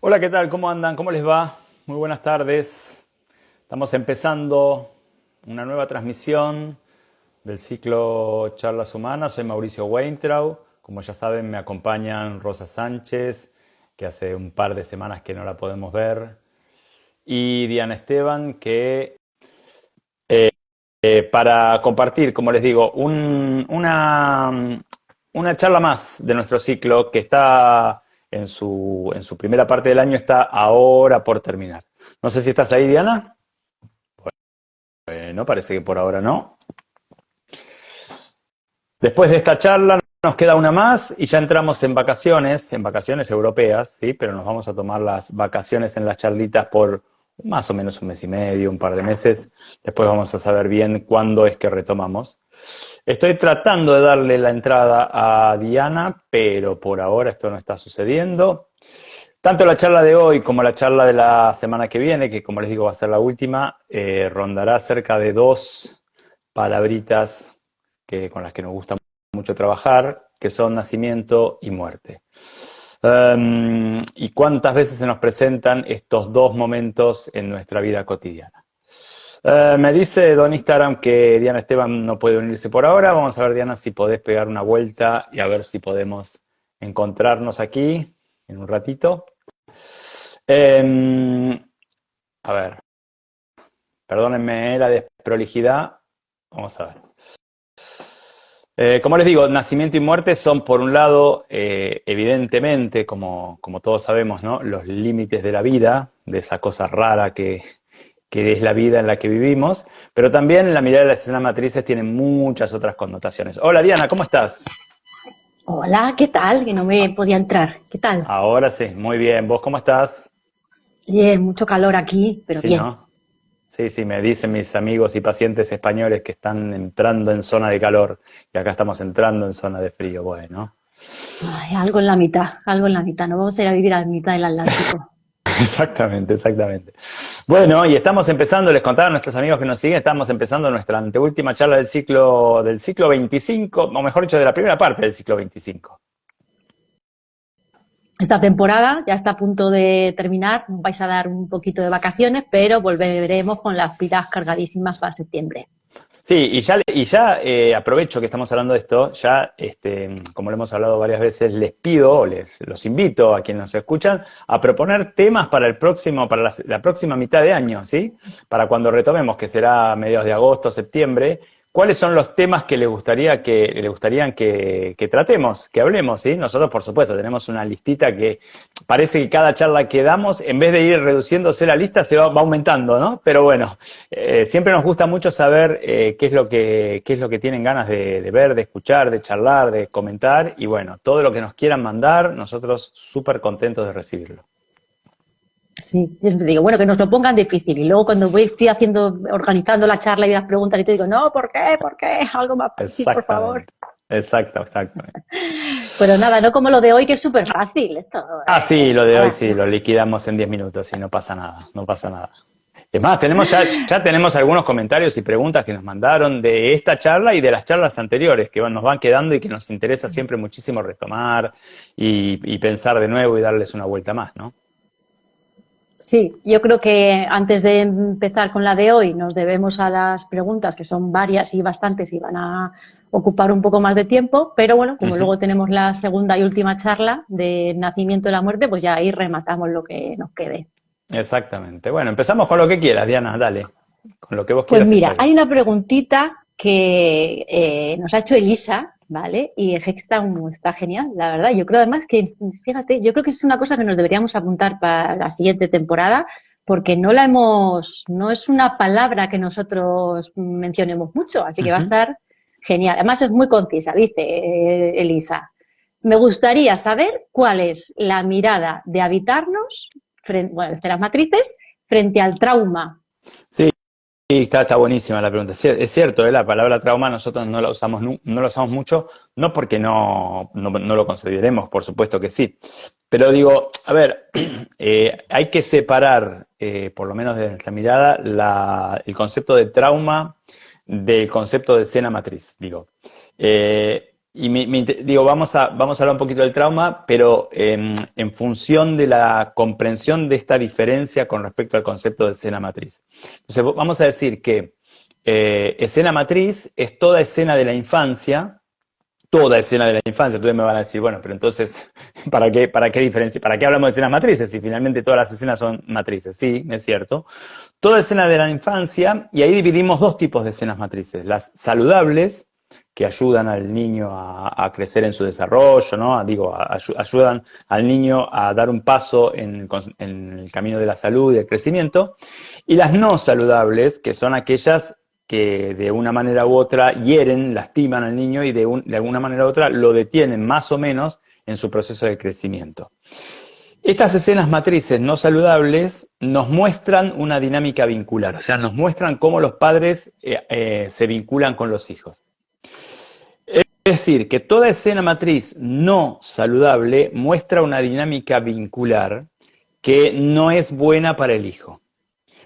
Hola, ¿qué tal? ¿Cómo andan? ¿Cómo les va? Muy buenas tardes. Estamos empezando una nueva transmisión del ciclo Charlas Humanas. Soy Mauricio Weintraub. Como ya saben, me acompañan Rosa Sánchez, que hace un par de semanas que no la podemos ver, y Diana Esteban, que para compartir, como les digo, una charla más de nuestro ciclo que está en su primera parte del año, está ahora por terminar. No sé si estás ahí, Diana. No, parece que por ahora no. Después de esta charla nos queda una más y ya entramos en vacaciones europeas, ¿sí? Pero nos vamos a tomar las vacaciones en las charlitas por más o menos un mes y medio, un par de meses. Después vamos a saber bien cuándo es que retomamos. Estoy tratando de darle la entrada a Diana, pero por ahora esto no está sucediendo. Tanto la charla de hoy como la charla de la semana que viene, que como les digo va a ser la última, rondará cerca de dos palabritas con las que nos gusta mucho trabajar, que son nacimiento y muerte. ¿Y cuántas veces se nos presentan estos dos momentos en nuestra vida cotidiana? Me dice Don Instagram que Diana Esteban no puede unirse por ahora. Vamos a ver, Diana, si podés pegar una vuelta y a ver si podemos encontrarnos aquí en un ratito. A ver, perdónenme la desprolijidad. Vamos a ver. Como les digo, nacimiento y muerte son, por un lado, evidentemente, como todos sabemos, ¿no? Los límites de la vida, de esa cosa rara que es la vida en la que vivimos, pero también la mirada de las escenas matrices tiene muchas otras connotaciones. Hola Diana, ¿cómo estás? Hola, ¿qué tal? Que no me podía entrar. ¿Qué tal? Ahora sí, muy bien. ¿Vos cómo estás? Bien, mucho calor aquí, pero Sí, bien. ¿no? Sí, sí, me dicen mis amigos y pacientes españoles que están entrando en zona de calor y acá estamos entrando en zona de frío. Bueno. Ay, algo en la mitad, algo en la mitad. No vamos a ir a vivir a la mitad del Atlántico. Exactamente, exactamente. Bueno, y estamos empezando, les contaba a nuestros amigos que nos siguen, estamos empezando nuestra anteúltima charla del ciclo 25, o mejor dicho, de la primera parte del ciclo 25. Esta temporada ya está a punto de terminar. Nos vais a dar un poquito de vacaciones, pero volveremos con las pilas cargadísimas para septiembre. Sí, y ya aprovecho que estamos hablando de esto, ya, como lo hemos hablado varias veces, les pido, o los invito a quienes nos escuchan, a proponer temas para la próxima mitad de año, ¿sí? Para cuando retomemos, que será a mediados de agosto, septiembre. ¿Cuáles son los temas que les gustarían que tratemos, que hablemos, ¿sí? Nosotros, por supuesto, tenemos una listita que parece que cada charla que damos, en vez de ir reduciéndose la lista, va aumentando, ¿no? Pero bueno, siempre nos gusta mucho saber qué es lo que tienen ganas de ver, de escuchar, de charlar, de comentar, y bueno, todo lo que nos quieran mandar, nosotros súper contentos de recibirlo. Sí, yo siempre digo, bueno, que nos lo pongan difícil. Y luego cuando estoy organizando la charla y las preguntas y te digo, no, ¿por qué? ¿Por qué? Algo más fácil, por favor. Exactamente, exactamente. Pero nada, no como lo de hoy, que es súper fácil. Esto, Ah, sí, lo de hoy nada. sí, lo liquidamos en 10 minutos y no pasa nada, no pasa nada. Es más, ya tenemos algunos comentarios y preguntas que nos mandaron de esta charla y de las charlas anteriores que nos van quedando y que nos interesa siempre muchísimo retomar y pensar de nuevo y darles una vuelta más, ¿no? Sí, yo creo que antes de empezar con la de hoy nos debemos a las preguntas, que son varias y bastantes y van a ocupar un poco más de tiempo, pero bueno, como Ujú. luego tenemos la segunda y última charla de nacimiento y la muerte, pues ya ahí rematamos lo que nos quede. Exactamente. Bueno, empezamos con lo que quieras, Diana, dale. Con lo que vos Pues quieras mira, está bien. hay una preguntita que nos ha hecho Elisa, ¿vale? Y está genial, la verdad. Yo creo además que, fíjate, yo creo que es una cosa que nos deberíamos apuntar para la siguiente temporada, porque no es una palabra que nosotros mencionemos mucho, así que va a Ujú. estar genial. Además es muy concisa, dice Elisa. Me gustaría saber cuál es la mirada de habitarnos, bueno, desde las matrices, frente al trauma. Sí, sí, está buenísima la pregunta. Es cierto, la palabra trauma nosotros no la usamos, no la usamos mucho, no porque no lo consideremos, por supuesto que sí. Pero digo, a ver, hay que separar, por lo menos desde nuestra mirada, el concepto de trauma del concepto de escena matriz, digo. digo, vamos a hablar un poquito del trauma, pero en función de la comprensión de esta diferencia con respecto al concepto de escena matriz. Entonces, vamos a decir que escena matriz es toda escena de la infancia, toda escena de la infancia. Entonces me van a decir, bueno, pero entonces, ¿para qué diferencia? ¿Para qué hablamos de escenas matrices? Si finalmente todas las escenas son matrices. Sí, es cierto. Toda escena de la infancia, y ahí dividimos dos tipos de escenas matrices. Las saludables, que ayudan al niño a crecer en su desarrollo, ¿no? Digo, ayudan al niño a dar un paso en el camino de la salud y del crecimiento. Y las no saludables, que son aquellas que de una manera u otra hieren, lastiman al niño y de alguna manera u otra lo detienen más o menos en su proceso de crecimiento. Estas escenas matrices no saludables nos muestran una dinámica vincular, o sea, nos muestran cómo los padres se vinculan con los hijos. Es decir, que toda escena matriz no saludable muestra una dinámica vincular que no es buena para el hijo.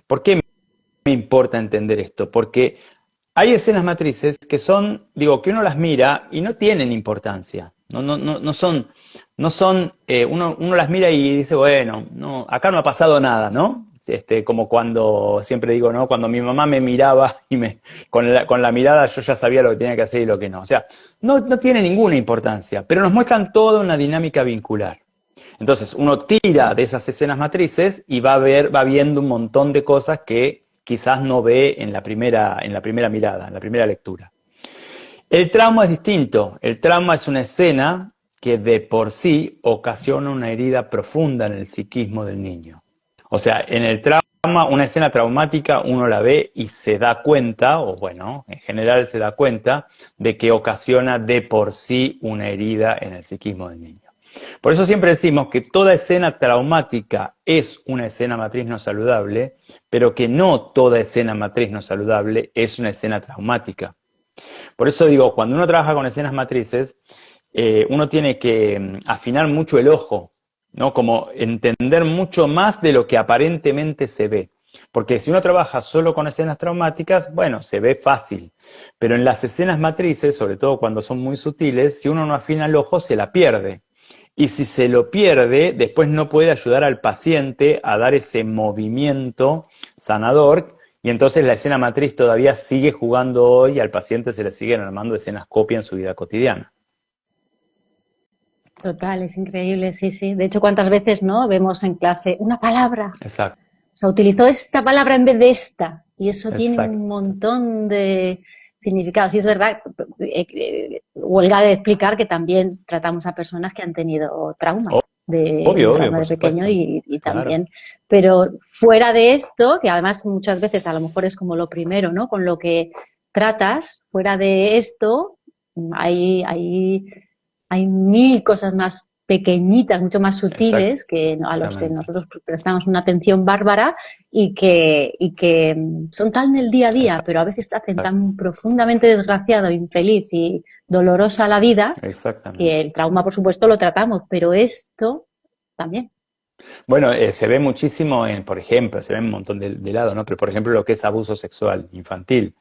¿Por qué me importa entender esto? Porque hay escenas matrices que son, digo, que uno las mira y no tienen importancia. No son, uno las mira y dice, bueno, no, acá no ha pasado nada, ¿no? Como cuando, siempre digo, ¿no? Cuando mi mamá me miraba y con la mirada yo ya sabía lo que tenía que hacer y lo que no. O sea, no tiene ninguna importancia, pero nos muestran toda una dinámica vincular. Entonces, uno tira de esas escenas matrices y va viendo un montón de cosas que quizás no ve en la primera mirada, en la primera lectura. El trauma es distinto. El trauma es una escena que de por sí ocasiona una herida profunda en el psiquismo del niño. O sea, en el trauma, una escena traumática, uno la ve y se da cuenta, o bueno, en general se da cuenta, de que ocasiona de por sí una herida en el psiquismo del niño. Por eso siempre decimos que toda escena traumática es una escena matriz no saludable, pero que no toda escena matriz no saludable es una escena traumática. Por eso digo, cuando uno trabaja con escenas matrices, uno tiene que afinar mucho el ojo, ¿no? Como entender mucho más de lo que aparentemente se ve. Porque si uno trabaja solo con escenas traumáticas, bueno, se ve fácil. Pero en las escenas matrices, sobre todo cuando son muy sutiles, si uno no afina el ojo, se la pierde. Y si se lo pierde, después no puede ayudar al paciente a dar ese movimiento sanador, y entonces la escena matriz todavía sigue jugando hoy y al paciente se le siguen armando escenas copia en su vida cotidiana. Total, es increíble, sí, sí. De hecho, ¿cuántas veces no vemos en clase una palabra? Exacto. O sea, utilizó esta palabra en vez de esta. Y eso tiene Exacto. un montón de significados. Y es verdad, huelga de explicar que también tratamos a personas que han tenido trauma. Obvio, trauma por de pequeño supuesto. y Claro. también. Pero fuera de esto, que además muchas veces a lo mejor es como lo primero, ¿no? Con lo que tratas, fuera de esto, hay mil cosas más pequeñitas, mucho más sutiles, que a los que nosotros prestamos una atención bárbara y que son tan del día a día, pero a veces te hacen tan profundamente desgraciado, infeliz y dolorosa la vida, que el trauma, por supuesto, lo tratamos, pero esto también. Bueno, se ve muchísimo por ejemplo, se ve un montón de lado, ¿no? Pero por ejemplo lo que es abuso sexual infantil.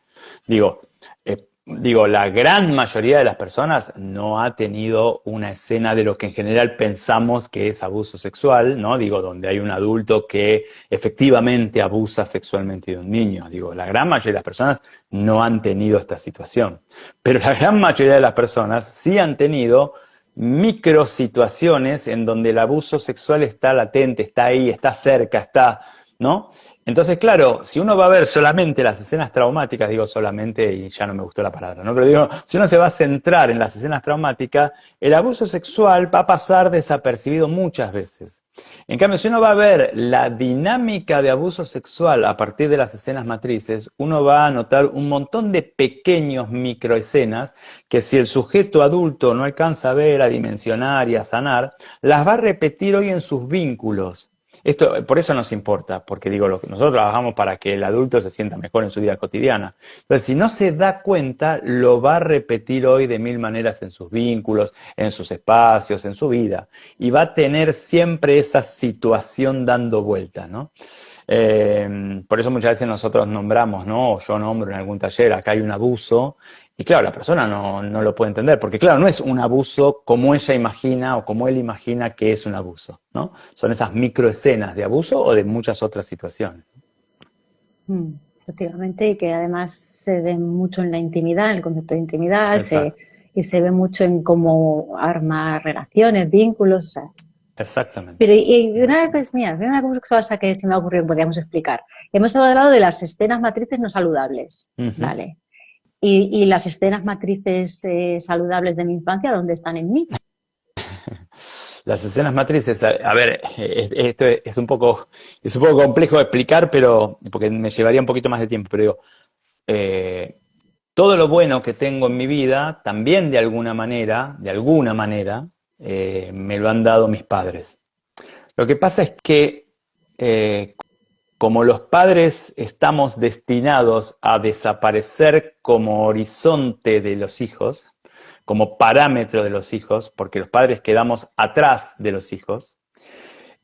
Digo, la gran mayoría de las personas no ha tenido una escena de lo que en general pensamos que es abuso sexual, ¿no? Digo, donde hay un adulto que efectivamente abusa sexualmente de un niño. Digo, la gran mayoría de las personas no han tenido esta situación. Pero la gran mayoría de las personas sí han tenido microsituaciones en donde el abuso sexual está latente, está ahí, está cerca, está, ¿no? Entonces, claro, si uno va a ver solamente las escenas traumáticas, digo solamente y ya no me gustó la palabra, ¿no? Pero digo, si uno se va a centrar en las escenas traumáticas, el abuso sexual va a pasar desapercibido muchas veces. En cambio, si uno va a ver la dinámica de abuso sexual a partir de las escenas matrices, uno va a notar un montón de pequeños microescenas que si el sujeto adulto no alcanza a ver, a dimensionar y a sanar, las va a repetir hoy en sus vínculos. Esto, por eso nos importa, porque digo, nosotros trabajamos para que el adulto se sienta mejor en su vida cotidiana. Entonces, si no se da cuenta, lo va a repetir hoy de mil maneras en sus vínculos, en sus espacios, en su vida. Y va a tener siempre esa situación dando vuelta, ¿no? Por eso muchas veces nosotros nombramos, ¿no? O yo nombro en algún taller, acá hay un abuso, y claro, la persona no lo puede entender, porque claro, no es un abuso como ella imagina o como él imagina que es un abuso, ¿no? Son esas microescenas de abuso o de muchas otras situaciones. Efectivamente, y que además se ve mucho en la intimidad, en el concepto de intimidad, Exacto, y se ve mucho en cómo armar relaciones, vínculos, o sea. exactamente. Pero y una vez, mira, una cosa que se me ha ocurrido que podríamos explicar. Hemos hablado de las escenas matrices no saludables, Ujú. ¿vale? Y las escenas matrices saludables de mi infancia, ¿dónde están en mí? Las escenas matrices, a ver, esto es un poco complejo de explicar, pero porque me llevaría un poquito más de tiempo, pero digo, eh, todo lo bueno que tengo en mi vida, también de alguna manera, me lo han dado mis padres. Lo que pasa es que eh, como los padres estamos destinados a desaparecer como horizonte de los hijos, como parámetro de los hijos, porque los padres quedamos atrás de los hijos,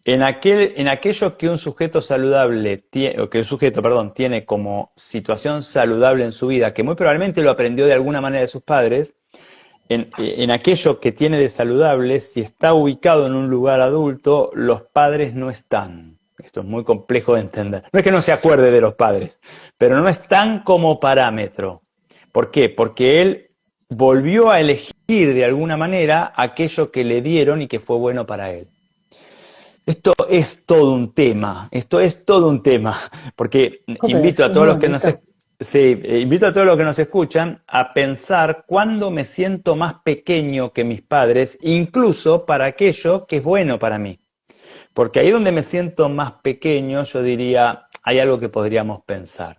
en aquello que un sujeto saludable tiene, o que un sujeto, perdón, tiene como situación saludable en su vida, que muy probablemente lo aprendió de alguna manera de sus padres, en aquello que tiene de saludable, si está ubicado en un lugar adulto, los padres no están. Esto es muy complejo de entender. No es que no se acuerde de los padres, pero no están como parámetro. ¿Por qué? Porque él volvió a elegir de alguna manera aquello que le dieron y que fue bueno para él. Esto es todo un tema, esto es todo un tema, porque Joder, invito a eso es todos muy los que nos, bonito. sí, invito a todos los que nos escuchan a pensar cuándo me siento más pequeño que mis padres, incluso para aquello que es bueno para mí. Porque ahí donde me siento más pequeño, yo diría, hay algo que podríamos pensar.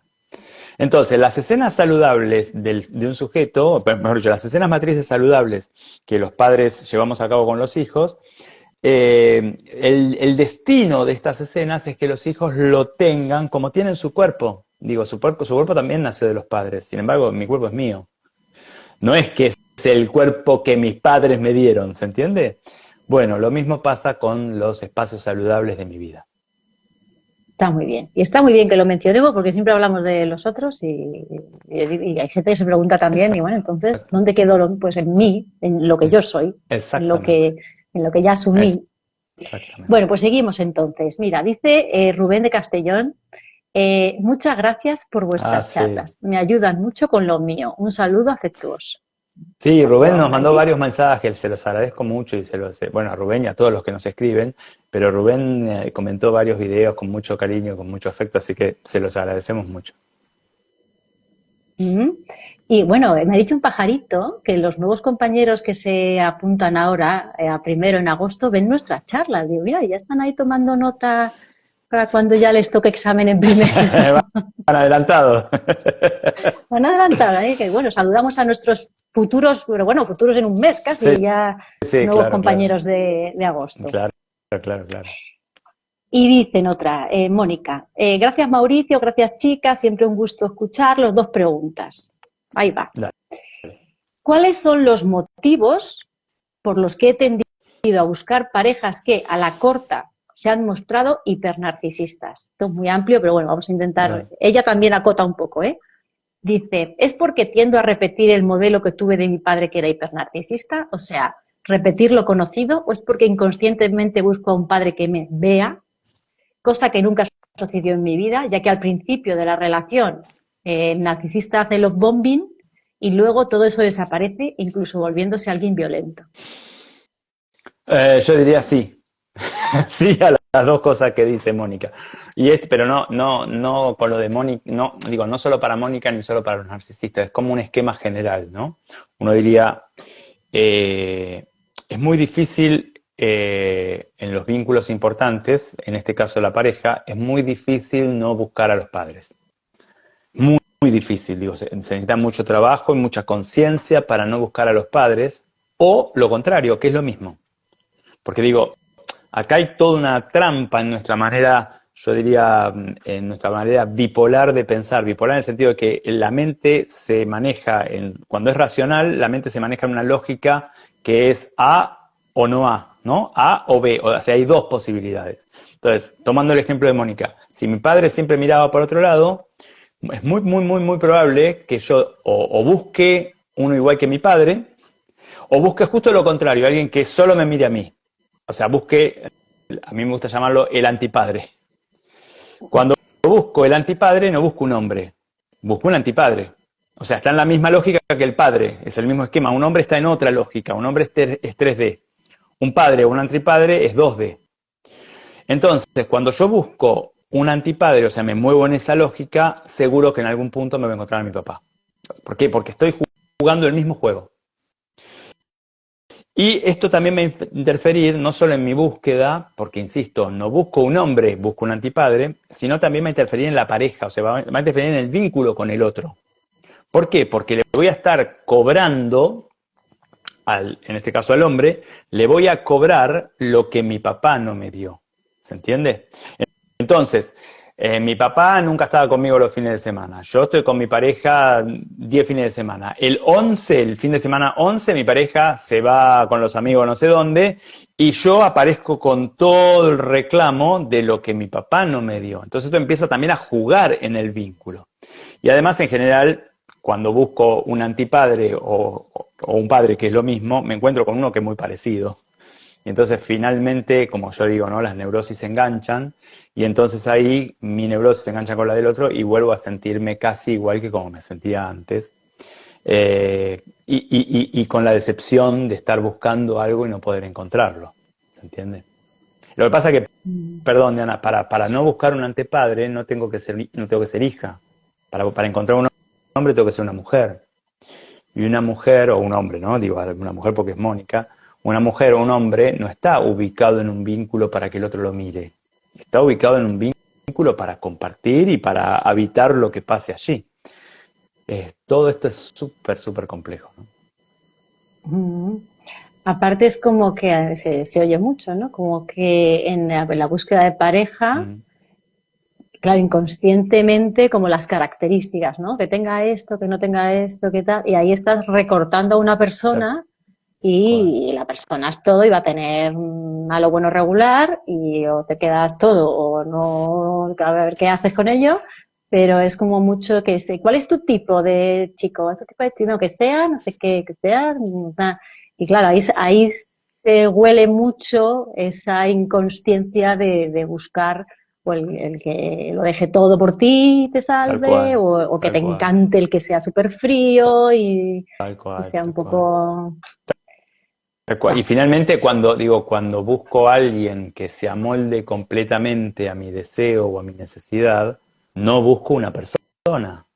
Entonces, las escenas saludables de un sujeto, mejor dicho, las escenas matrices saludables que los padres llevamos a cabo con los hijos, el destino de estas escenas es que los hijos lo tengan como tienen su cuerpo. Digo, su cuerpo también nació de los padres, sin embargo, mi cuerpo es mío. No es que es el cuerpo que mis padres me dieron, ¿se entiende? Bueno, lo mismo pasa con los espacios saludables de mi vida. Está muy bien. Y está muy bien que lo mencionemos porque siempre hablamos de los otros y hay gente que se pregunta también, y bueno, entonces, Exacto. ¿dónde quedó pues en mí, en lo que yo soy, Exactamente. en lo que ya asumí? Exactamente. Bueno, pues seguimos entonces. Mira, dice Rubén de Castellón, muchas gracias por Ah, vuestras sí. charlas. Me ayudan mucho con lo mío. Un saludo afectuoso. Sí, Rubén Yo, nos mandó varios mensajes, se los agradezco mucho y bueno, a Rubén y a todos los que nos escriben, pero Rubén comentó varios videos con mucho cariño, con mucho afecto, así que se los agradecemos mucho. mm. Y bueno, me ha dicho un pajarito que los nuevos compañeros que se apuntan ahora, a 1 de agosto, ven nuestras charlas. Digo, mira, ya están ahí tomando nota para cuando ya les toque examen en primero. Van adelantados. Van adelantada, ¿eh? Que bueno, saludamos a nuestros futuros, pero bueno, futuros en un mes Sí, casi, ya sí, nuevos claro, claro. compañeros de agosto. Claro, claro, claro. Y dicen otra, Mónica, gracias Mauricio, gracias chicas, siempre un gusto escucharlos. 2 preguntas. Ahí va. Dale. ¿Cuáles son los motivos por los que he tendido a buscar parejas que a la corta se han mostrado hipernarcisistas? Esto es muy amplio, pero bueno, vamos a intentar. Ah, Ella también acota un poco, ¿eh? Dice, ¿es porque tiendo a repetir el modelo que tuve de mi padre que era hipernarcisista? O sea, repetir lo conocido, o es porque inconscientemente busco a un padre que me vea, cosa que nunca sucedió en mi vida, ya que al principio de la relación el narcisista hace los bombing y luego todo eso desaparece, incluso volviéndose alguien violento. yo diría sí. Sí a las dos cosas que dice Mónica. Pero no con lo de Mónica, no, digo, no solo para Mónica ni solo para los narcisistas, es como un esquema general, ¿no? Uno diría, eh, es muy difícil en los vínculos importantes, en este caso la pareja, es muy difícil no buscar a los padres. Muy difícil, digo, se necesita mucho trabajo y mucha conciencia para no buscar a los padres, o lo contrario, que es lo mismo. Porque digo, acá hay toda una trampa en nuestra manera, yo diría, en nuestra manera bipolar de pensar. Bipolar en el sentido de que la mente se maneja, cuando es racional, la mente se maneja en una lógica que es A o no A. ¿no? A o B, o sea, hay dos posibilidades. Entonces, tomando el ejemplo de Mónica, si mi padre siempre miraba por otro lado, es muy probable que yo o busque uno igual que mi padre, o busque justo lo contrario, alguien que solo me mire a mí. O sea, busque, a mí me gusta llamarlo el antipadre. Cuando busco el antipadre, no busco un hombre, busco un antipadre. O sea, está en la misma lógica que el padre, es el mismo esquema. Un hombre está en otra lógica, un hombre es 3D. Un padre o un antipadre es 2D. Entonces, cuando yo busco un antipadre, o sea, me muevo en esa lógica, seguro que en algún punto me voy a encontrar a mi papá. ¿Por qué? Porque estoy jugando el mismo juego. Y esto también va a interferir no solo en mi búsqueda, porque insisto, no busco un hombre, busco un antipadre, sino también va a interferir en la pareja, o sea, va a interferir en el vínculo con el otro. ¿Por qué? Porque le voy a estar cobrando, en este caso al hombre, le voy a cobrar lo que mi papá no me dio. ¿Se entiende? Entonces, mi papá nunca estaba conmigo los fines de semana. Yo estoy con mi pareja 10 fines de semana. El fin de semana 11, mi pareja se va con los amigos no sé dónde y yo aparezco con todo el reclamo de lo que mi papá no me dio. Entonces esto empieza también a jugar en el vínculo. Y además, en general, cuando busco un antipadre o un padre que es lo mismo, me encuentro con uno que es muy parecido. Y entonces finalmente, como yo digo, ¿no? Las neurosis se enganchan y entonces ahí mi neurosis se engancha con la del otro y vuelvo a sentirme casi igual que como me sentía antes. Y con la decepción de estar buscando algo y no poder encontrarlo. ¿Se entiende? Lo que pasa es que, perdón, Diana, para no buscar un antepadre no tengo que ser hija. Para encontrar un hombre tengo que ser una mujer. Y una mujer, o un hombre, ¿no? Digo, una mujer porque es Mónica. Una mujer o un hombre no está ubicado en un vínculo para que el otro lo mire. Está ubicado en un vínculo para compartir y para habitar lo que pase allí. Todo esto es súper complejo, ¿no? Aparte es como que se oye mucho, ¿no? Como que en la búsqueda de pareja, claro, inconscientemente como las características, ¿no? Que tenga esto, que no tenga esto, que tal. Y ahí estás recortando a una persona y la persona es todo y va a tener malo, bueno, regular y o te quedas todo o no, a ver qué haces con ello, pero es como mucho que sé, ¿cuál es tu tipo de chico? ¿Es tu tipo de chico? No, que sea, no sé qué, que sea, y claro, ahí se huele mucho esa inconsciencia de buscar o el que lo deje todo por ti y te Tal salve, cual, o que tal te cual, encante el que sea súper frío y tal cual, sea un tal cual. poco... Tal cual. Y finalmente cuando busco a alguien que se amolde completamente a mi deseo o a mi necesidad, no busco una persona.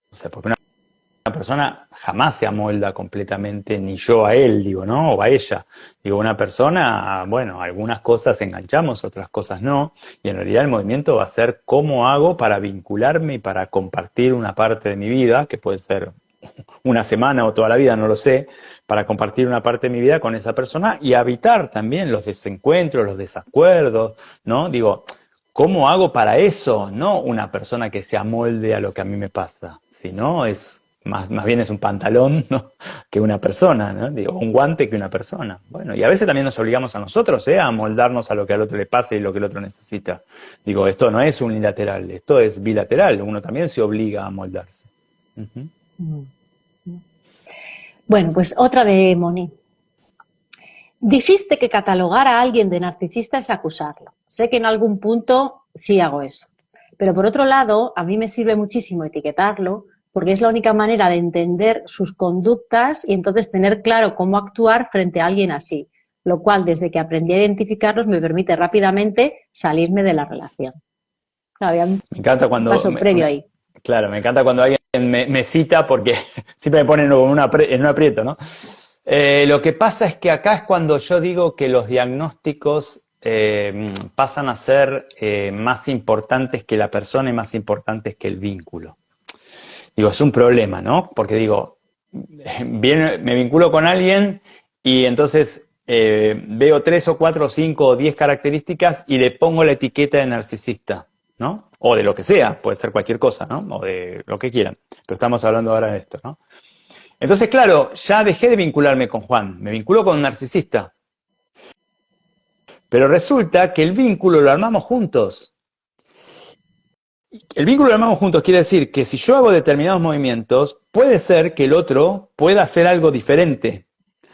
O sea, porque una persona jamás se amolda completamente, ni yo a él, digo, ¿no? O a ella. Digo, una persona, bueno, algunas cosas enganchamos, otras cosas no. Y en realidad el movimiento va a ser cómo hago para vincularme y para compartir una parte de mi vida, que puede ser una semana o toda la vida, no lo sé, para compartir una parte de mi vida con esa persona y habitar también los desencuentros, los desacuerdos, ¿no? Digo, ¿cómo hago para eso? No una persona que se amolde a lo que a mí me pasa, sino es más bien es un pantalón, ¿no? Que una persona, ¿no? Digo, un guante que una persona. Bueno, y a veces también nos obligamos a nosotros, a amoldarnos a lo que al otro le pasa y lo que el otro necesita. Digo, esto no es unilateral, esto es bilateral, uno también se obliga a amoldarse. Bueno, pues otra de Moni. Dijiste que catalogar a alguien de narcisista es acusarlo. Sé que en algún punto sí hago eso. Pero por otro lado, a mí me sirve muchísimo etiquetarlo porque es la única manera de entender sus conductas y entonces tener claro cómo actuar frente a alguien así. Lo cual, desde que aprendí a identificarlos, me permite rápidamente salirme de la relación. Claro, había un Me encanta cuando, paso previo ahí. claro, me encanta cuando alguien me cita porque siempre me ponen en un aprieto, ¿no? Lo que pasa es que acá es cuando yo digo que los diagnósticos pasan a ser más importantes que la persona y más importantes que el vínculo. Digo, es un problema, ¿no? Porque digo, me vinculo con alguien y entonces veo 3 o 4 o 5 o 10 características y le pongo la etiqueta de narcisista, ¿no? O de lo que sea, puede ser cualquier cosa, ¿no? O de lo que quieran. Pero estamos hablando ahora de esto, ¿no? Entonces, claro, ya dejé de vincularme con Juan, me vinculo con un narcisista. Pero resulta que el vínculo lo armamos juntos. El vínculo lo armamos juntos quiere decir que si yo hago determinados movimientos, puede ser que el otro pueda hacer algo diferente.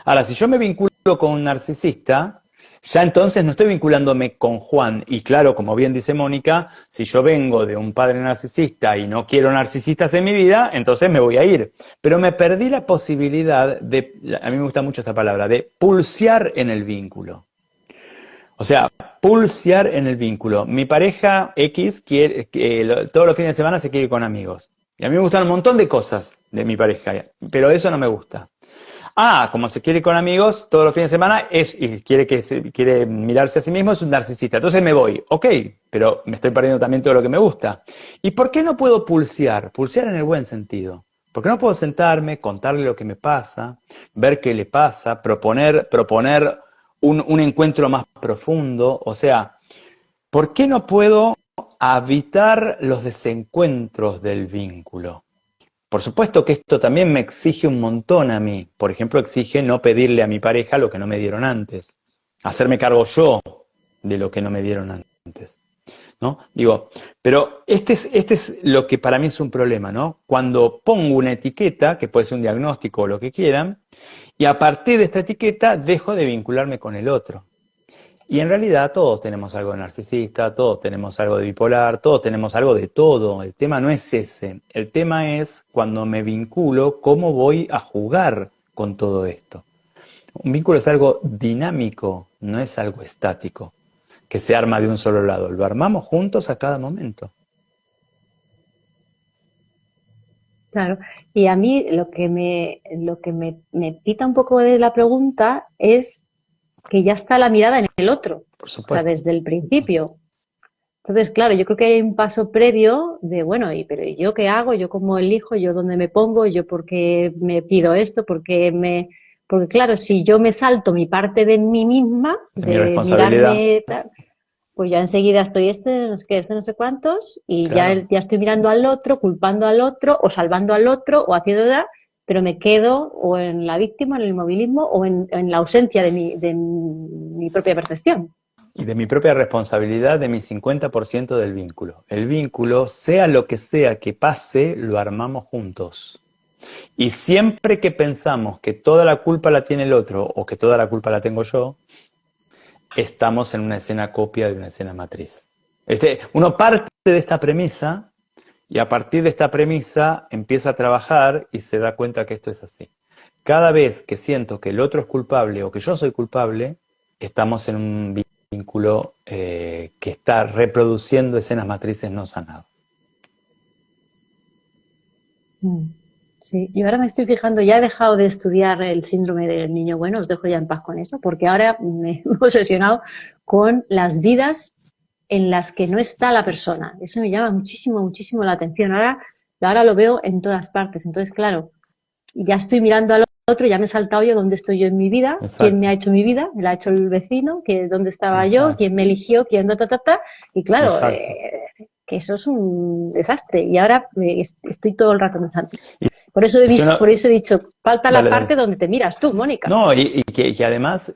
Ahora, si yo me vinculo con un narcisista, ya entonces no estoy vinculándome con Juan. Y claro, como bien dice Mónica, si yo vengo de un padre narcisista y no quiero narcisistas en mi vida, entonces me voy a ir. Pero me perdí la posibilidad de, a mí me gusta mucho esta palabra, de pulsear en el vínculo. O sea, pulsear en el vínculo. Mi pareja X quiere, todos los fines de semana se quiere ir con amigos. Y a mí me gustan un montón de cosas de mi pareja, pero eso no me gusta. Ah, como se quiere ir con amigos todos los fines de semana y quiere mirarse a sí mismo, es un narcisista. Entonces me voy. Ok, pero me estoy perdiendo también todo lo que me gusta. ¿Y por qué no puedo pulsear? Pulsear en el buen sentido. ¿Por qué no puedo sentarme, contarle lo que me pasa, ver qué le pasa, proponer un encuentro más profundo? O sea, ¿por qué no puedo evitar los desencuentros del vínculo? Por supuesto que esto también me exige un montón a mí. Por ejemplo, exige no pedirle a mi pareja lo que no me dieron antes. Hacerme cargo yo de lo que no me dieron antes, ¿no? Digo, pero este es lo que para mí es un problema, ¿no? Cuando pongo una etiqueta, que puede ser un diagnóstico o lo que quieran, y a partir de esta etiqueta dejo de vincularme con el otro. Y en realidad todos tenemos algo de narcisista, todos tenemos algo de bipolar, todos tenemos algo de todo. El tema no es ese. El tema es cuando me vinculo, cómo voy a jugar con todo esto. Un vínculo es algo dinámico, no es algo estático, que se arma de un solo lado. Lo armamos juntos a cada momento. Claro, y a mí lo que me pita un poco de la pregunta es que ya está la mirada en el otro, Por o sea, supuesto. desde el principio. Entonces, claro, yo creo que hay un paso previo de, bueno, pero ¿yo qué hago? ¿Yo cómo elijo? ¿Yo dónde me pongo? ¿Yo por qué me pido esto? Porque claro, si yo me salto mi parte de mí misma, De mi de responsabilidad, mirarme, pues ya enseguida estoy no sé qué, no sé cuántos, y claro. ya estoy mirando al otro, culpando al otro, o salvando al otro, o haciendo nada, pero me quedo o en la víctima, en el inmovilismo, o en la ausencia de mi propia percepción. Y de mi propia responsabilidad, de mi 50% del vínculo. El vínculo, sea lo que sea que pase, lo armamos juntos. Y siempre que pensamos que toda la culpa la tiene el otro o que toda la culpa la tengo yo, estamos en una escena copia de una escena matriz. Uno parte de esta premisa y a partir de esta premisa empieza a trabajar y se da cuenta que esto es así. Cada vez que siento que el otro es culpable o que yo soy culpable, estamos en un vínculo que está reproduciendo escenas matrices no sanadas. Mm. Sí, yo ahora me estoy fijando, ya he dejado de estudiar el síndrome del niño bueno, os dejo ya en paz con eso, porque ahora me he obsesionado con las vidas en las que no está la persona. Eso me llama muchísimo, muchísimo la atención. Ahora lo veo en todas partes. Entonces, claro, y ya estoy mirando al otro, ya me he saltado yo dónde estoy yo en mi vida, quién me ha Exacto, hecho mi vida, me la ha hecho el vecino, que dónde estaba yo, exacto, quién me eligió, quién y claro, exacto. que eso es un desastre. Y ahora estoy todo el rato en el sándwich. Y si uno, Por eso he dicho, falta la dale, dale. parte donde te miras tú, Mónica. No, y además,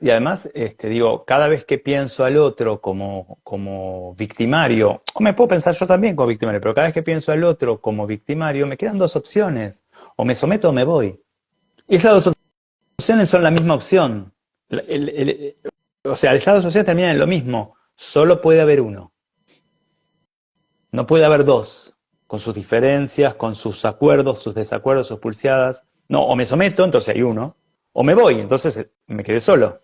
digo, cada vez que pienso al otro como victimario, o me puedo pensar yo también como victimario, pero cada vez que pienso al otro como victimario, me quedan dos opciones, o me someto o me voy. Y esas dos opciones son la misma opción. O sea, esas dos opciones terminan en lo mismo, solo puede haber uno, no puede haber dos, con sus diferencias, con sus acuerdos, sus desacuerdos, sus pulseadas. No, o me someto, entonces hay uno, o me voy, entonces me quedé solo.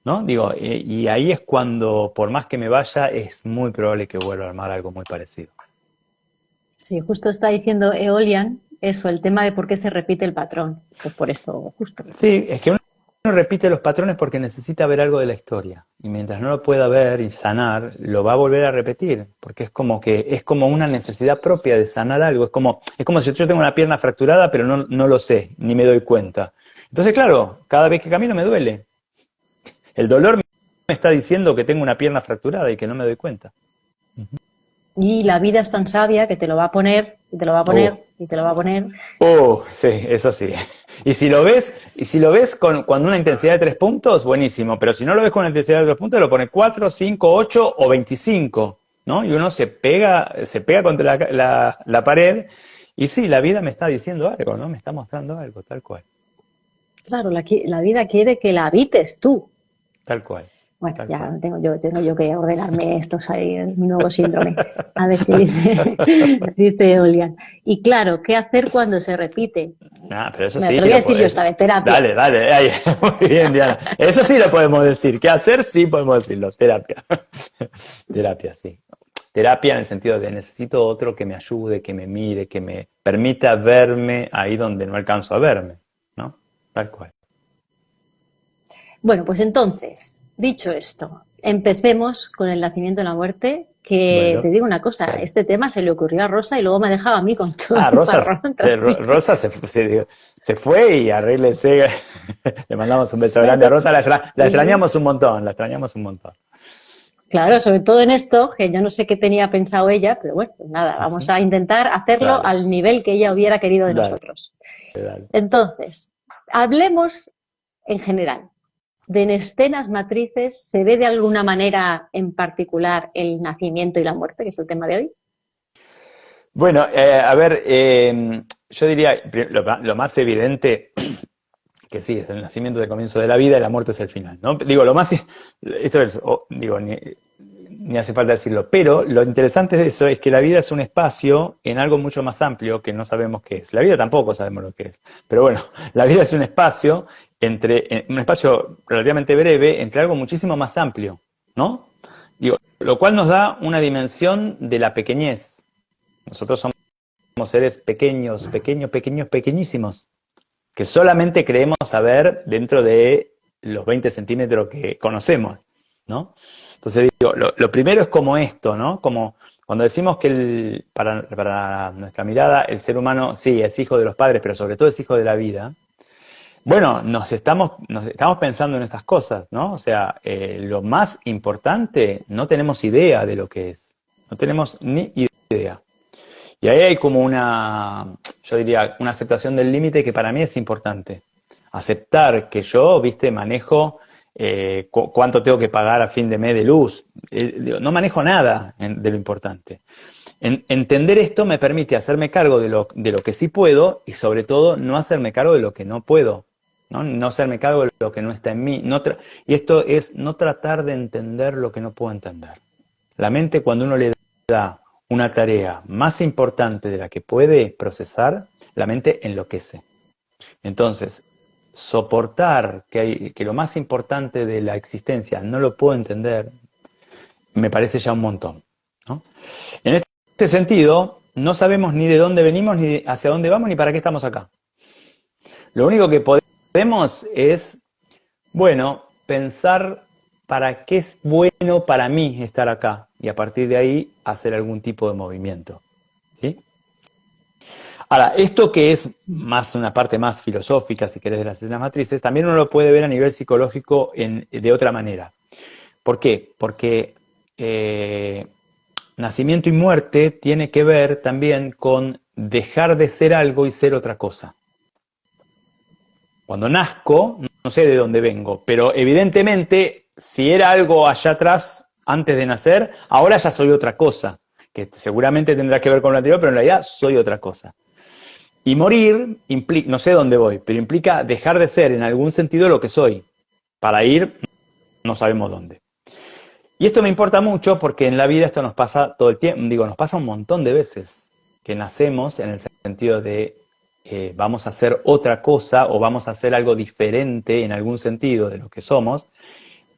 ¿No? Digo, y ahí es cuando, por más que me vaya, es muy probable que vuelva a armar algo muy parecido. Sí, justo está diciendo Eolian eso, el tema de por qué se repite el patrón. Pues por esto, justo. Sí, es que uno repite los patrones porque necesita ver algo de la historia. Y mientras no lo pueda ver y sanar, lo va a volver a repetir. Porque es como una necesidad propia de sanar algo. Es como si yo tengo una pierna fracturada, pero no lo sé, ni me doy cuenta. Entonces, claro, cada vez que camino me duele. El dolor me está diciendo que tengo una pierna fracturada y que no me doy cuenta. Y la vida es tan sabia que te lo va a poner, y te lo va a poner, y te lo va a poner. Sí, eso sí. Y si lo ves con una intensidad de 3 puntos, buenísimo. Pero si no lo ves con una intensidad de 3 puntos, lo pone 4, 5, 8 o 25, ¿no? Y uno se pega contra la pared. Y sí, la vida me está diciendo algo, ¿no? Me está mostrando algo, tal cual. Claro, la vida quiere que la habites tú. Tal cual. Bueno, Tal cual. ya tengo yo que ordenarme estos ahí, mi nuevo síndrome. A ver qué dice, dice Olian. Y claro, ¿qué hacer cuando se repite? Ah, pero eso Me sí te lo voy a lo decir yo podés. esta vez, terapia. Dale, dale. Ay, muy bien, Diana. Eso sí lo podemos decir. ¿Qué hacer? Sí podemos decirlo. Terapia. Terapia, sí. Terapia en el sentido de necesito otro que me ayude, que me mire, que me permita verme ahí donde no alcanzo a verme, ¿no? Tal cual. Bueno, pues entonces, dicho esto, empecemos con el nacimiento y la muerte, que te Bueno, digo una cosa, dale. este tema se le ocurrió a Rosa y luego me ha dejado a mí con todo Ah, el marrón también. Rosa se fue y arréglese. Le mandamos un beso Bueno, grande a Rosa. La sí, extrañamos un montón, la extrañamos un montón. claro, sobre todo en esto, que yo no sé qué tenía pensado ella, pero bueno, pues nada, vamos a intentar hacerlo Dale, al nivel que ella hubiera querido de dale, nosotros. dale. Entonces, hablemos en general. De en escenas matrices, ¿se ve de alguna manera en particular el nacimiento y la muerte, que es el tema de hoy? Bueno, a ver, yo diría lo más evidente que sí, es el nacimiento del comienzo de la vida y la muerte es el final, ¿no? Digo, esto es, digo, ni hace falta decirlo, pero lo interesante de eso es que la vida es un espacio en algo mucho más amplio que no sabemos qué es. La vida tampoco sabemos lo que es, pero bueno, la vida es un espacio un espacio relativamente breve entre algo muchísimo más amplio, ¿no? Digo, lo cual nos da una dimensión de la pequeñez. Nosotros somos seres pequeños, pequeños, pequeños, pequeñísimos que solamente creemos saber dentro de los 20 centímetros que conocemos, ¿no? Entonces digo, lo primero es como esto, ¿no? Como cuando decimos que para nuestra mirada el ser humano sí es hijo de los padres, pero sobre todo es hijo de la vida. Bueno, nos estamos pensando en estas cosas, ¿no? O sea, lo más importante, no tenemos idea de lo que es. No tenemos ni idea. Y ahí hay como yo diría, una aceptación del límite que para mí es importante. Aceptar que yo, viste, manejo cuánto tengo que pagar a fin de mes de luz. No manejo nada de lo importante. Entender esto me permite hacerme cargo de lo que sí puedo y sobre todo no hacerme cargo de lo que no puedo. No hacerme cargo de lo que no está en mí. Y esto es no tratar de entender lo que no puedo entender. La mente cuando uno le da una tarea más importante de la que puede procesar, la mente enloquece. Entonces, soportar que lo más importante de la existencia no lo puedo entender, me parece ya un montón, ¿no? En este sentido, no sabemos ni de dónde venimos, ni hacia dónde vamos, ni para qué estamos acá. Lo único que podemos es, bueno, pensar para qué es bueno para mí estar acá y a partir de ahí hacer algún tipo de movimiento, ¿sí? Ahora, esto que es más una parte más filosófica, si querés, de las escenas matrices, también uno lo puede ver a nivel psicológico de otra manera. ¿Por qué? Porque nacimiento y muerte tiene que ver también con dejar de ser algo y ser otra cosa. Cuando nazco, no sé de dónde vengo, pero evidentemente, si era algo allá atrás, antes de nacer, ahora ya soy otra cosa, que seguramente tendrá que ver con lo anterior, pero en realidad soy otra cosa. Y morir implica, no sé dónde voy, pero implica dejar de ser en algún sentido lo que soy, para ir no sabemos dónde. Y esto me importa mucho porque en la vida esto nos pasa todo el tiempo, digo, nos pasa un montón de veces, que nacemos en el sentido de vamos a hacer otra cosa o vamos a hacer algo diferente en algún sentido de lo que somos,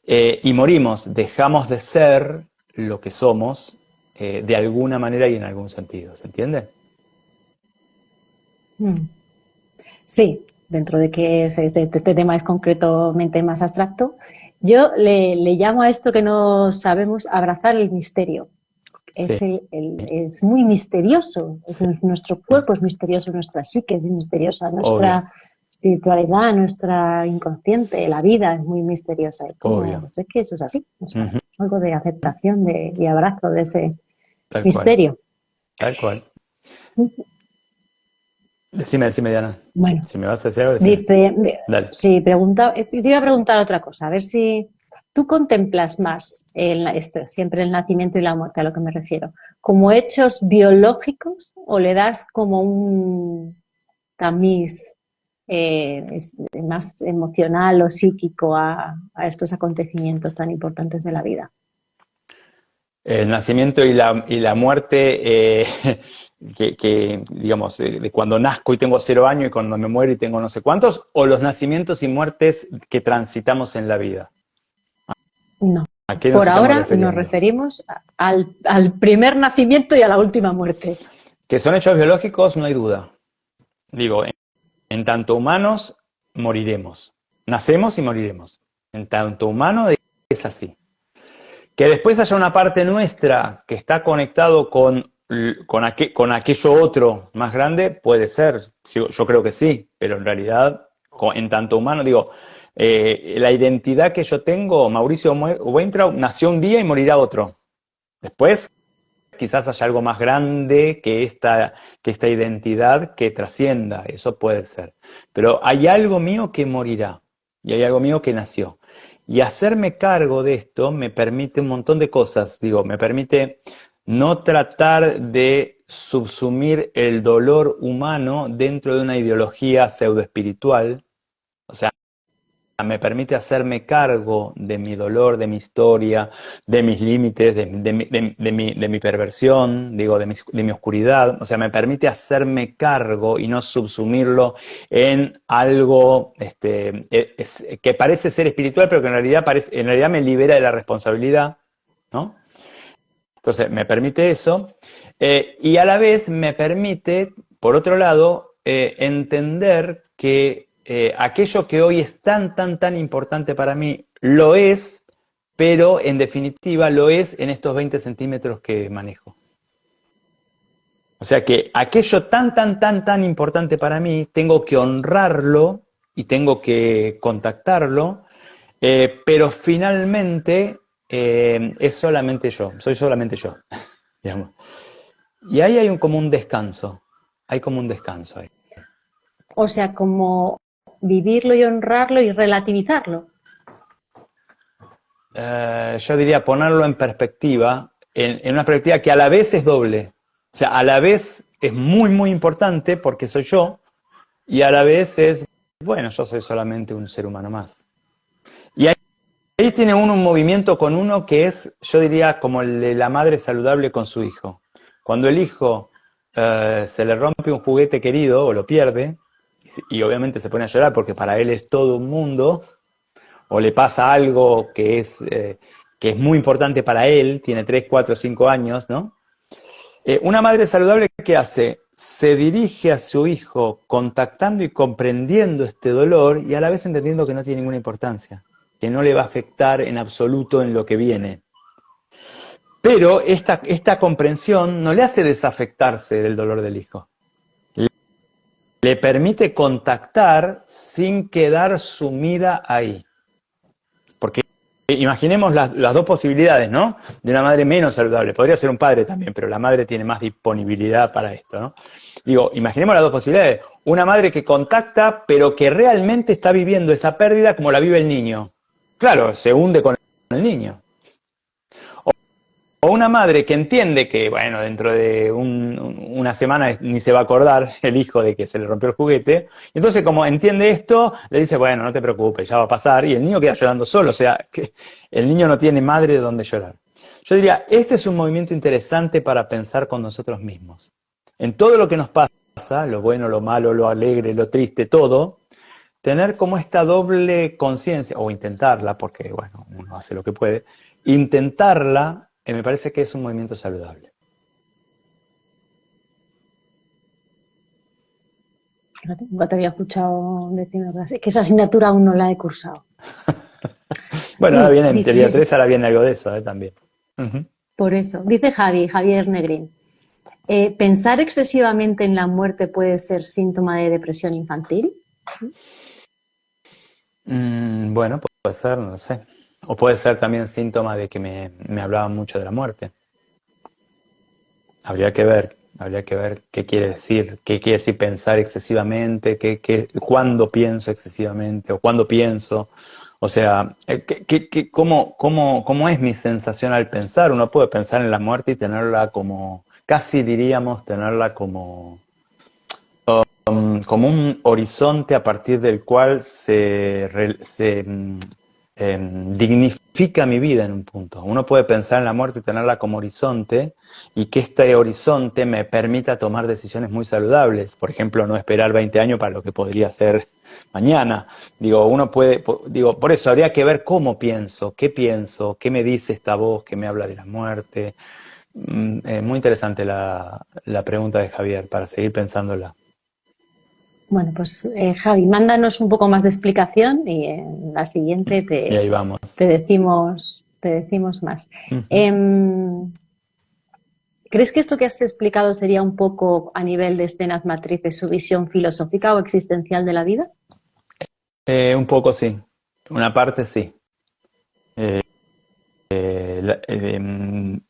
y morimos, dejamos de ser lo que somos de alguna manera y en algún sentido, ¿se entiende? Mm. Sí, dentro de que este tema es concretamente más abstracto, yo le llamo a esto que no sabemos abrazar el misterio. Sí, Es muy misterioso. sí, Nuestro cuerpo es misterioso, nuestra psique es misteriosa, obvio, nuestra espiritualidad, nuestra inconsciente, la vida es muy misteriosa. Y como, obvio. pues es que eso es así. O sea, Ujú. algo de aceptación y abrazo de ese. Tal cual, Misterio. tal cual. Decime, Diana. Bueno, Si me vas a decir algo, decime. dice, Dale. sí, te iba a preguntar otra cosa, a ver si tú contemplas más siempre el nacimiento y la muerte, a lo que me refiero, como hechos biológicos o le das como un tamiz más emocional o psíquico a estos acontecimientos tan importantes de la vida. El nacimiento y la muerte, digamos, de cuando nazco y tengo 0 años y cuando me muero y tengo no sé cuántos, o los nacimientos y muertes que transitamos en la vida. No. ¿A qué nos Por estamos ahora nos refiriendo? referimos al primer nacimiento y a la última muerte. Que son hechos biológicos, no hay duda. Digo, en tanto humanos, moriremos. Nacemos y moriremos. En tanto humano, es así. Que después haya una parte nuestra que está conectado con aquello otro más grande, puede ser. Yo creo que sí, pero en realidad, en tanto humano, digo, la identidad que yo tengo, Mauricio Weintraub, nació un día y morirá otro. Después, quizás haya algo más grande que esta identidad que trascienda, eso puede ser. Pero hay algo mío que morirá y hay algo mío que nació. Y hacerme cargo de esto me permite un montón de cosas, digo, me permite no tratar de subsumir el dolor humano dentro de una ideología pseudoespiritual, o sea, me permite hacerme cargo de mi dolor, de mi historia, de mis límites, de mi perversión, digo, de mi oscuridad. O sea, me permite hacerme cargo y no subsumirlo en algo que parece ser espiritual, pero que en realidad me libera de la responsabilidad, ¿no? Entonces, me permite eso. Y a la vez me permite, por otro lado, entender que aquello que hoy es tan importante para mí lo es, pero en definitiva lo es en estos 20 centímetros que manejo. O sea que aquello tan importante para mí, tengo que honrarlo y tengo que contactarlo, pero finalmente es solamente yo, soy solamente yo, digamos. Y ahí hay como un descanso, hay como un descanso ahí. O sea, como vivirlo y honrarlo y relativizarlo. Yo diría ponerlo en perspectiva, en una perspectiva que a la vez es doble. O sea, a la vez es muy importante porque soy yo, y a la vez es, bueno, yo soy solamente un ser humano más. Y ahí tiene uno un movimiento con uno que es, yo diría, como el de la madre saludable con su hijo. Cuando el hijo se le rompe un juguete querido o lo pierde, y obviamente se pone a llorar porque para él es todo un mundo, o le pasa algo que es muy importante para él, tiene 3, 4, 5 años, ¿no? Una madre saludable, ¿qué hace? Se dirige a su hijo contactando y comprendiendo este dolor y a la vez entendiendo que no tiene ninguna importancia, que no le va a afectar en absoluto en lo que viene. Pero esta comprensión no le hace desafectarse del dolor del hijo. Le permite contactar sin quedar sumida ahí. Porque imaginemos las dos posibilidades, ¿no? De una madre menos saludable. Podría ser un padre también, pero la madre tiene más disponibilidad para esto, ¿no? Digo, imaginemos las dos posibilidades. Una madre que contacta, pero que realmente está viviendo esa pérdida como la vive el niño. Claro, se hunde con el niño. O una madre que entiende que, bueno, dentro de una semana ni se va a acordar el hijo de que se le rompió el juguete. Y entonces, como entiende esto, le dice, bueno, no te preocupes, ya va a pasar. Y el niño queda llorando solo. O sea, que el niño no tiene madre de donde llorar. Yo diría, este es un movimiento interesante para pensar con nosotros mismos. En todo lo que nos pasa, lo bueno, lo malo, lo alegre, lo triste, todo, tener como esta doble conciencia, o intentarla, porque, bueno, uno hace lo que puede, intentarla, me parece que es un movimiento saludable. Nunca te había escuchado decirme algo así, que esa asignatura aún no la he cursado. Bueno, ahora Uy, viene en teoría dice, 3, ahora viene algo de eso también. Uh-huh. por eso, dice Javier Negrín, ¿pensar excesivamente en la muerte puede ser síntoma de depresión infantil? Bueno, puede ser, no sé. O puede ser también síntoma de que me hablaban mucho de la muerte. habría que ver qué quiere decir pensar excesivamente, cuándo pienso excesivamente o cuándo pienso. O sea, ¿cómo es mi sensación al pensar? Uno puede pensar en la muerte y tenerla como, casi diríamos, tenerla como un horizonte a partir del cual dignifica mi vida en un punto. Uno puede pensar en la muerte y tenerla como horizonte y que este horizonte me permita tomar decisiones muy saludables. Por ejemplo, no esperar 20 años para lo que podría ser mañana. Digo, uno puede, digo, por eso habría que ver cómo pienso, qué me dice esta voz que me habla de la muerte. Muy interesante la pregunta de Javier, para seguir pensándola. Bueno, pues Javi, mándanos un poco más de explicación y en la siguiente Y ahí vamos. te decimos más. Uh-huh. ¿Crees que esto que has explicado sería un poco a nivel de escenas matrices su visión filosófica o existencial de la vida? Un poco sí, una parte sí.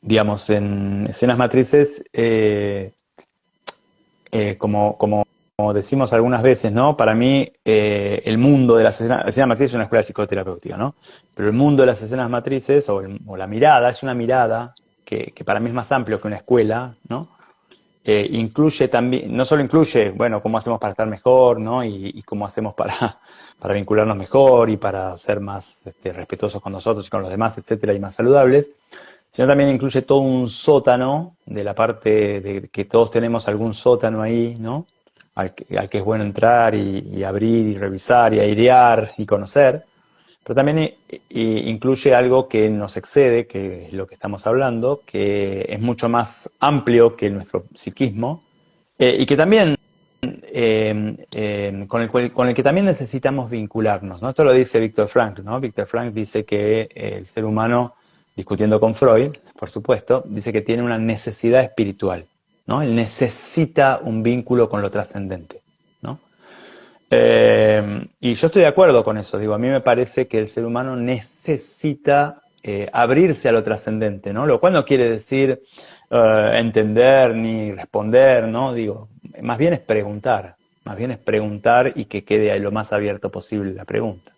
Digamos, en escenas matrices, como decimos algunas veces, ¿no? Para mí, el mundo de las escenas matrices es una escuela psicoterapéutica, ¿no? Pero el mundo de las escenas matrices, o la mirada, es una mirada que para mí es más amplio que una escuela, ¿no? Incluye también, no solo incluye, bueno, cómo hacemos para estar mejor, ¿no? Y cómo hacemos para vincularnos mejor y para ser más respetuosos con nosotros y con los demás, etcétera, y más saludables, sino también incluye todo un sótano de la parte de que todos tenemos algún sótano ahí, ¿no? Al que es bueno entrar y abrir y revisar y airear y conocer. Pero también incluye algo que nos excede, que es lo que estamos hablando, que es mucho más amplio que nuestro psiquismo, y que también con el que también necesitamos vincularnos, ¿no? Esto lo dice Viktor Frankl, ¿no? Viktor Frankl dice que el ser humano, discutiendo con Freud, por supuesto, dice que tiene una necesidad espiritual, ¿no? Él necesita un vínculo con lo trascendente, ¿no? Y yo estoy de acuerdo con eso, digo, a mí me parece que el ser humano necesita abrirse a lo trascendente, ¿no? Lo cual no quiere decir entender ni responder, ¿no? Digo, más bien es preguntar y que quede ahí lo más abierto posible la pregunta.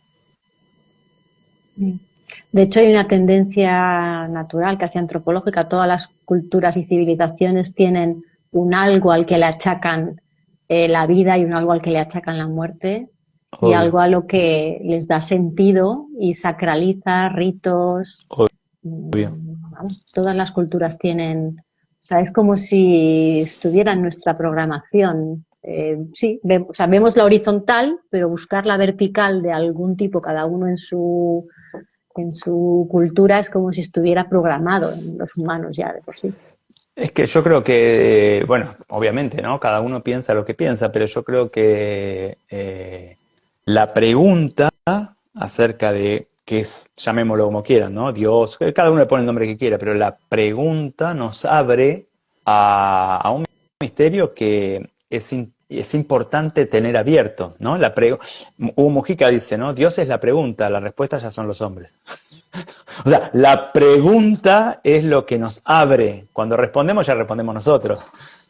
De hecho, hay una tendencia natural, casi antropológica. Todas las culturas y civilizaciones tienen un algo al que le achacan la vida y un algo al que le achacan la muerte y Obvio, algo a lo que les da sentido y sacraliza ritos. obvio. Vamos, todas las culturas tienen, o sea, es como si estuviera en nuestra programación. Sí, o sea, vemos la horizontal, pero buscar la vertical de algún tipo, cada uno en su cultura, es como si estuviera programado en los humanos ya de por sí. Es que yo creo que, bueno, obviamente, ¿no? Cada uno piensa lo que piensa, pero yo creo que la pregunta acerca de qué es, llamémoslo como quieran, ¿no? Dios, cada uno le pone el nombre que quiera, pero la pregunta nos abre a un misterio que es importante tener abierto, ¿no? Hugo Mujica dice, ¿no? Dios es la pregunta, la respuesta ya son los hombres. O sea, la pregunta es lo que nos abre. Cuando respondemos, ya respondemos nosotros,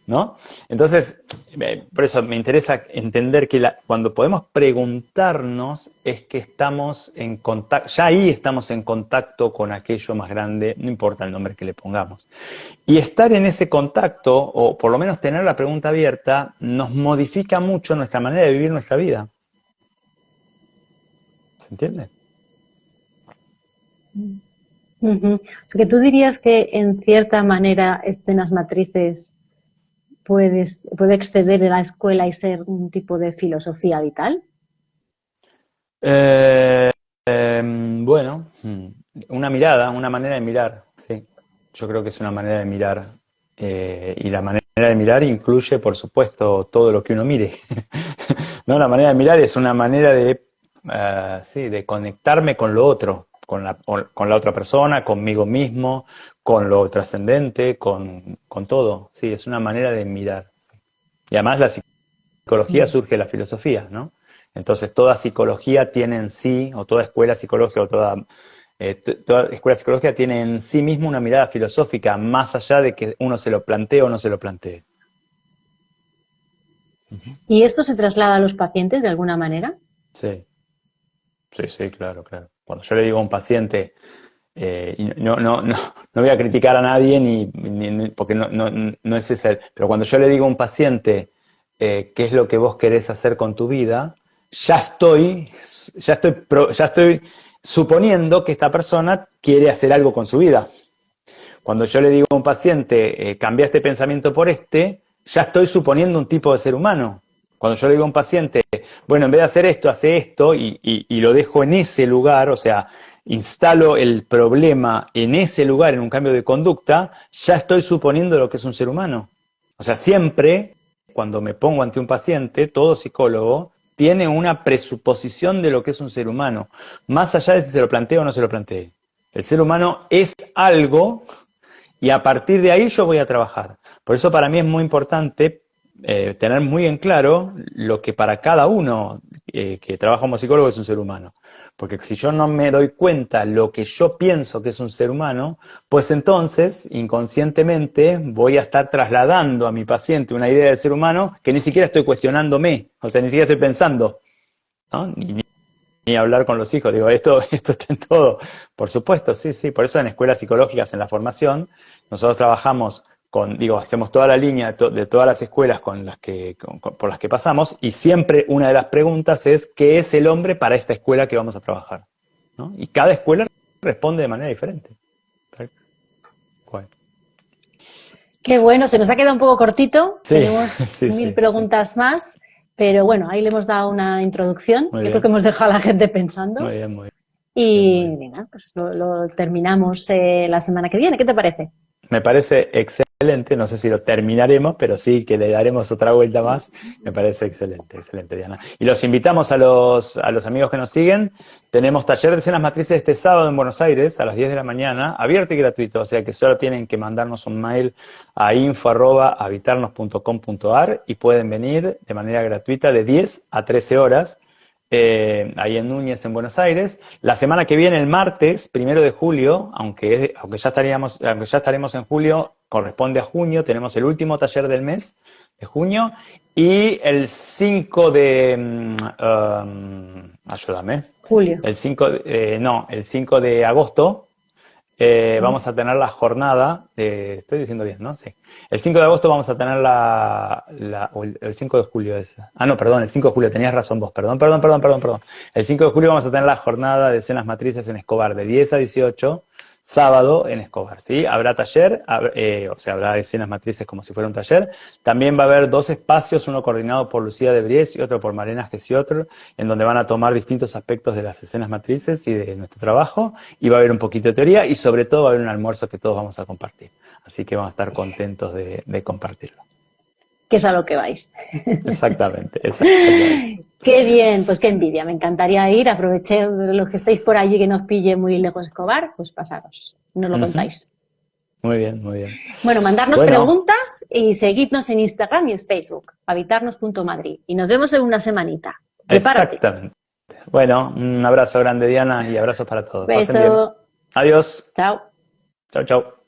¿no? Entonces, por eso me interesa entender que cuando podemos preguntarnos es que estamos en contacto, ya ahí estamos en contacto con aquello más grande, no importa el nombre que le pongamos. Y estar en ese contacto, o por lo menos tener la pregunta abierta, nos modifica mucho nuestra manera de vivir nuestra vida. ¿Se entiende? Uh-huh. O sea, que tú dirías que en cierta manera escenas matrices puede exceder de la escuela y ser un tipo de filosofía vital. Bueno, una mirada, una manera de mirar, sí. Yo creo que es una manera de mirar. Y la manera de mirar incluye, por supuesto, todo lo que uno mire. ¿No? La manera de mirar es una manera sí, de conectarme con lo otro, con la otra persona, conmigo mismo, con lo trascendente, con todo. Sí, es una manera de mirar. Sí. Y además la psicología surge de la filosofía, ¿no? Entonces toda psicología tiene en sí, o toda escuela psicológica, o toda Toda escuela psicológica tiene en sí misma una mirada filosófica, más allá de que uno se lo plantee o no se lo plantee. ¿Y esto se traslada a los pacientes de alguna manera? Sí, sí, claro, claro. Cuando yo le digo a un paciente, y no voy a criticar a nadie porque no es ese, pero cuando yo le digo a un paciente qué es lo que vos querés hacer con tu vida, ya estoy suponiendo que esta persona quiere hacer algo con su vida. Cuando yo le digo a un paciente, cambia este pensamiento por este, ya estoy suponiendo un tipo de ser humano. Cuando yo le digo a un paciente, bueno, en vez de hacer esto, hace esto, y lo dejo en ese lugar, o sea, instalo el problema en ese lugar, en un cambio de conducta, ya estoy suponiendo lo que es un ser humano. O sea, siempre, cuando me pongo ante un paciente, todo psicólogo tiene una presuposición de lo que es un ser humano, más allá de si se lo plantea o no se lo plantee. El ser humano es algo y a partir de ahí yo voy a trabajar. Por eso para mí es muy importante tener muy en claro lo que para cada uno que trabaja como psicólogo es un ser humano. Porque si yo no me doy cuenta lo que yo pienso que es un ser humano, pues entonces inconscientemente voy a estar trasladando a mi paciente una idea de ser humano que ni siquiera estoy cuestionándome, o sea, ni siquiera estoy pensando, ¿no? Ni hablar con los hijos. Digo, esto está en todo. Por supuesto, sí, sí. Por eso en escuelas psicológicas, en la formación, nosotros trabajamos hacemos toda la línea de todas las escuelas por las que pasamos, y siempre una de las preguntas es, ¿qué es el hombre para esta escuela que vamos a trabajar? ¿No? Y cada escuela responde de manera diferente. ¿Cuál? Qué bueno, se nos ha quedado un poco cortito, Sí, tenemos sí, 1000 sí, sí. preguntas más, pero bueno, ahí le hemos dado una introducción, Muy yo creo que bien, hemos dejado a la gente muy pensando bien, muy bien, muy y bien. nada, pues lo terminamos la semana que viene, ¿qué te parece? Me parece excelente, no sé si lo terminaremos, pero sí que le daremos otra vuelta más. Me parece excelente, excelente, Diana. Y los invitamos a los amigos que nos siguen. Tenemos taller de escenas matrices este sábado en Buenos Aires a las 10 de la mañana, abierto y gratuito, o sea que solo tienen que mandarnos un mail a info@habitarnos.com.ar y pueden venir de manera gratuita de 10 a 13 horas. Ahí en Núñez, en Buenos Aires. La semana que viene, el martes, 1 de julio, aunque ya estaremos en julio, corresponde a junio, tenemos el último taller del mes de junio, y el 5 de... ayúdame. Julio. El 5 de agosto vamos a tener la jornada, estoy diciendo bien, ¿no? Sí. El 5 de agosto vamos a tener o el 5 de julio es. Ah, no, perdón, el 5 de julio, tenías razón vos, perdón. El 5 de julio vamos a tener la jornada de escenas matrices en Escobar, de 10 a 18, sábado en Escobar, ¿sí? Habrá taller, o sea, habrá escenas matrices como si fuera un taller. También va a haber 2 espacios, uno coordinado por Lucía de Bries y otro por Malena Gesiotr, en donde van a tomar distintos aspectos de las escenas matrices y de nuestro trabajo, y va a haber un poquito de teoría, y sobre todo va a haber un almuerzo que todos vamos a compartir. Así que vamos a estar contentos de compartirlo. Que es a lo que vais. Exactamente, exactamente. Qué bien, pues qué envidia, me encantaría ir, aproveché los que estáis por allí que nos pille muy lejos Escobar, pues pasaros, nos lo Ujú. contáis. Muy bien, muy bien. Bueno, mandarnos Bueno, preguntas y seguidnos en Instagram y en Facebook, habitarnos.madrid. Y nos vemos en una semanita. Prepárate. exactamente. Bueno, un abrazo grande, Diana, y abrazos para todos. Pasen bien. Beso. Adiós. Chao. Chau, chau.